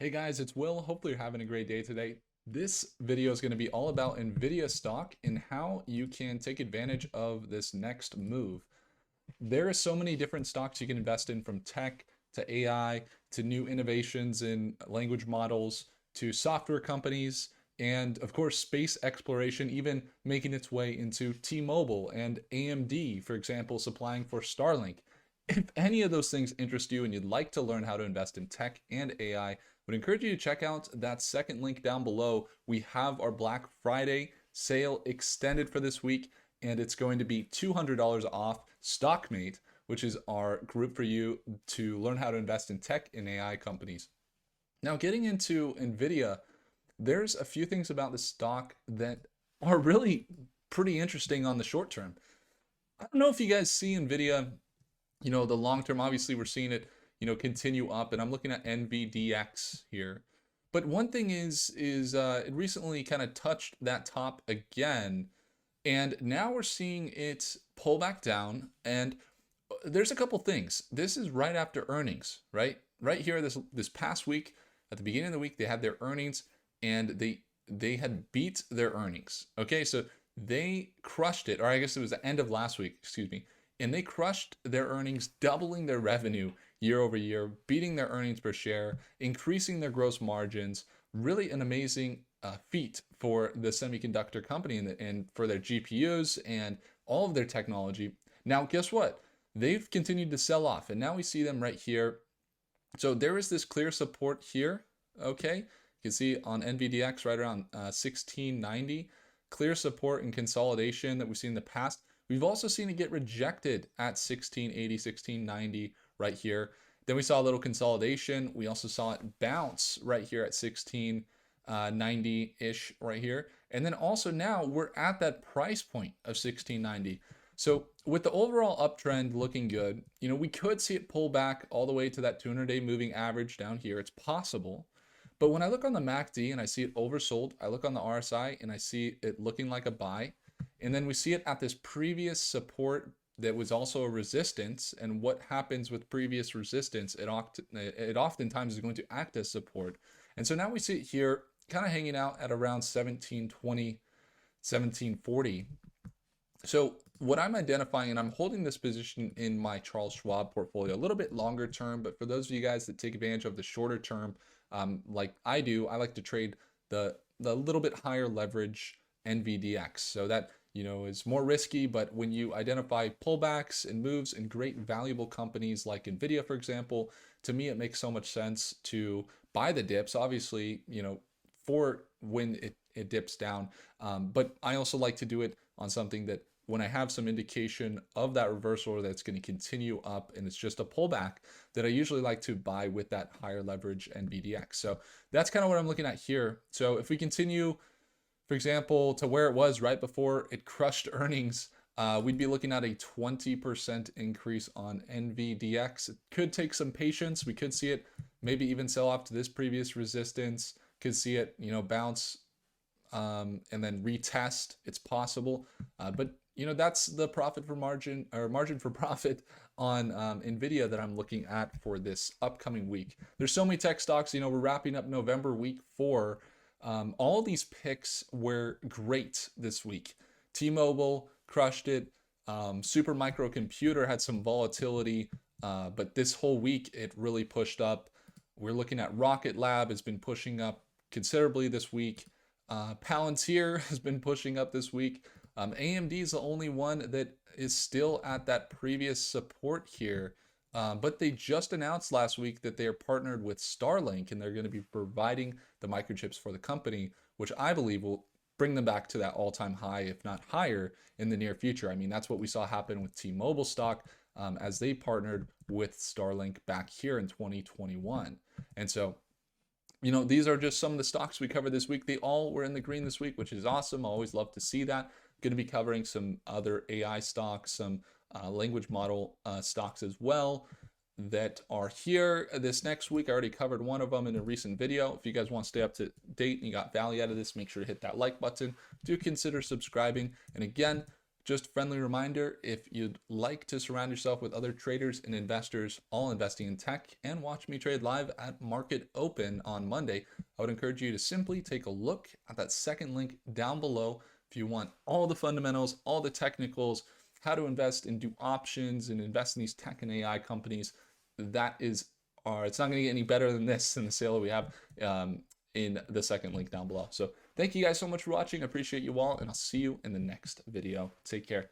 Hey guys, it's Will. Hopefully you're having a great day today. This video is going to be all about Nvidia stock and how you can take advantage of this next move. There are so many different stocks you can invest in, from tech to AI to new innovations in language models to software companies and of course space exploration, even making its way into T-Mobile and AMD, for example, supplying for Starlink. If any of those things interest you and you'd like to learn how to invest in tech and AI, I would encourage you to check out that second link down below. We have our Black Friday sale extended for this week, and it's going to be $200 off Stockmate, which is our group for you to learn how to invest in tech and AI companies. Now, getting into Nvidia, there's a few things about the stock that are really pretty interesting on the short term. I don't know if you guys see Nvidia, the long term. Obviously we're seeing it, continue up, and I'm looking at NVDX here. But one thing is it recently kind of touched that top again, and now we're seeing it pull back down. And there's a couple things. This is right after earnings, right here, this past week. At the beginning of the week they had their earnings, and they had beat their earnings. Okay, so they crushed it, or I guess it was the end of last week, excuse me, and they crushed their earnings, doubling their revenue year over year, beating their earnings per share, increasing their gross margins. Really an amazing feat for the semiconductor company and for their GPUs and all of their technology. Now, guess what? They've continued to sell off, and now we see them right here. So there is this clear support here. Okay, you can see on NVDX right around 1690, clear support and consolidation that we've seen in the past. We've also seen it get rejected at 1680, 1690 right here. Then we saw a little consolidation. We also saw it bounce right here at 1690-ish right here. And then also now we're at that price point of 1690. So with the overall uptrend looking good, we could see it pull back all the way to that 200-day moving average down here. It's possible. But when I look on the MACD and I see it oversold, I look on the RSI and I see it looking like a buy. And then we see it at this previous support that was also a resistance. And what happens with previous resistance, it oftentimes is going to act as support. And so now we see it here kind of hanging out at around 1720, 1740. So what I'm identifying, and I'm holding this position in my Charles Schwab portfolio, a little bit longer term, but for those of you guys that take advantage of the shorter term, like I do, I like to trade the little bit higher leverage NVDX. So that, is more risky, but when you identify pullbacks and moves in great valuable companies like Nvidia, for example, to me, it makes so much sense to buy the dips, obviously, for when it dips down. But I also like to do it on something that when I have some indication of that reversal that's going to continue up and it's just a pullback, that I usually like to buy with that higher leverage NVDX. So that's kind of what I'm looking at here. So if we continue, for example, to where it was right before it crushed earnings, we'd be looking at a 20% increase on NVDX. It could take some patience. We could see it maybe even sell off to this previous resistance, could see it, bounce and then retest. It's possible. But that's the profit for margin, or margin for profit on Nvidia that I'm looking at for this upcoming week. There's so many tech stocks. We're wrapping up November week 4. All these picks were great this week. T-Mobile crushed it. Super Microcomputer had some volatility, but this whole week it really pushed up. We're looking at Rocket Lab has been pushing up considerably this week. Palantir has been pushing up this week. AMD is the only one that is still at that previous support here. But they just announced last week that they are partnered with Starlink, and they're going to be providing the microchips for the company, which I believe will bring them back to that all-time high, if not higher, in the near future. I mean, that's what we saw happen with T-Mobile stock as they partnered with Starlink back here in 2021. And so, these are just some of the stocks we covered this week. They all were in the green this week, which is awesome. I always love to see that. Going to be covering some other AI stocks, some language model stocks as well that are here this next week. I already covered one of them in a recent video. If you guys want to stay up to date and you got value out of this, make sure to hit that like button. Do consider subscribing. And again, Just friendly reminder, if you'd like to surround yourself with other traders and investors all investing in tech and watch me trade live at market open on Monday, I would encourage you to simply take a look at that second link down below if you want all the fundamentals, all the technicals, how to invest and do options and invest in these tech and AI companies. That is it's not going to get any better than this in the sale that we have in the second link down below. So thank you guys so much for watching. I appreciate you all, and I'll see you in the next video. Take care.